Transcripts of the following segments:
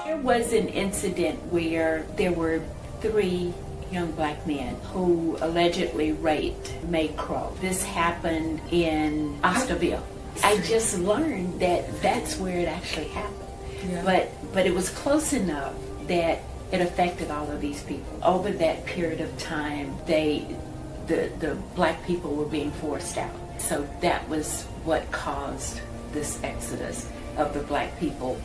There was an incident where there were 3 young black men who allegedly raped May Crow. This happened in Osterville. I just learned that that's where it actually happened. Yeah. But it was close enough that it affected all of these people. Over that period of time, the black people were being forced out. So that was what caused this exodus of the black people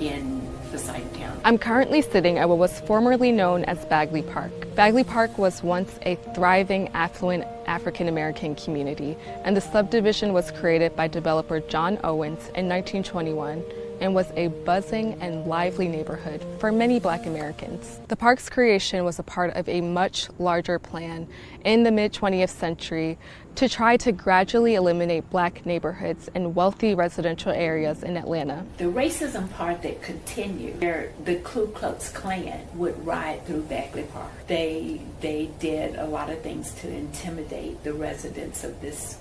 in Forsyth County. I'm currently sitting at what was formerly known as Bagley Park. Bagley Park was once a thriving, affluent African American community, and the subdivision was created by developer John Owens in 1921 and was a buzzing and lively neighborhood for many black Americans. The park's creation was a part of a much larger plan in the mid-20th century to try to gradually eliminate black neighborhoods in wealthy residential areas in Atlanta. The racism part that continued, where the Ku Klux Klan would ride through Bagley Park. They did a lot of things to intimidate the residents of this,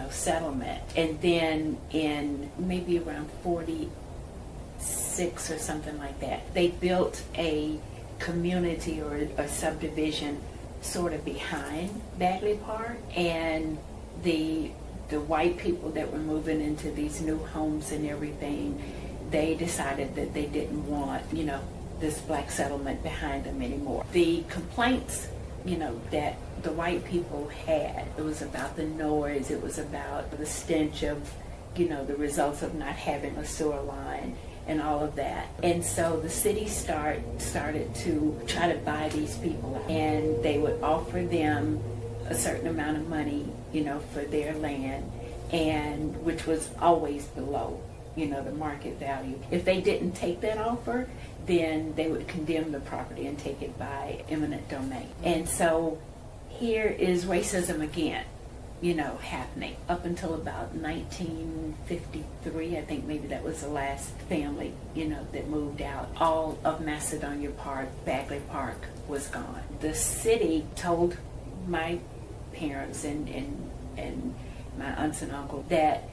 settlement. And then in maybe around 46 or something like that, they built a community or a subdivision sort of behind Bagley Park, and the white people that were moving into these new homes and everything, they decided that they didn't want, this black settlement behind them anymore. The complaints, that the white people had, it was about the noise, it was about the stench of, the results of not having a sewer line and all of that. And so the city started to try to buy these people out. And they would offer them a certain amount of money, for their land, and which was always below, the market value. If they didn't take that offer, then they would condemn the property and take it by eminent domain. And so here is racism again, happening up until about 1953. I think maybe that was the last family, that moved out. All of Macedonia Park, Bagley Park was gone. The city told my parents and my aunts and uncle that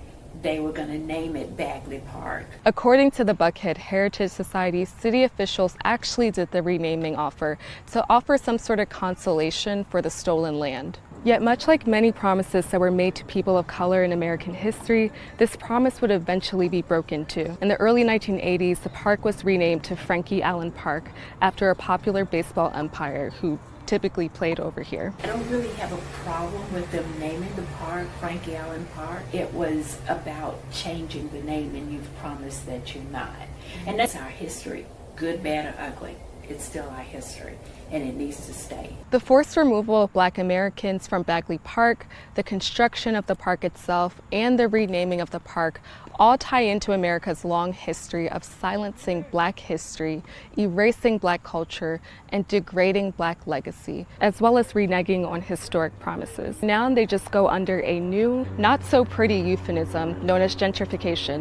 they were going to name it Bagley Park. According to the Buckhead Heritage Society, city officials actually did the renaming offer to offer some sort of consolation for the stolen land. Yet much like many promises that were made to people of color in American history, this promise would eventually be broken too. In the early 1980s, the park was renamed to Frankie Allen Park after a popular baseball umpire who typically played over here. I don't really have a problem with them naming the park Frankie Allen Park. It was about changing the name, and you've promised that you're not. And that's our history, good, bad, or ugly. It's still our history, and it needs to stay. The forced removal of black Americans from Bagley Park, the construction of the park itself, and the renaming of the park all tie into America's long history of silencing black history, erasing black culture, and degrading black legacy, as well as reneging on historic promises. Now they just go under a new, not so pretty euphemism known as gentrification.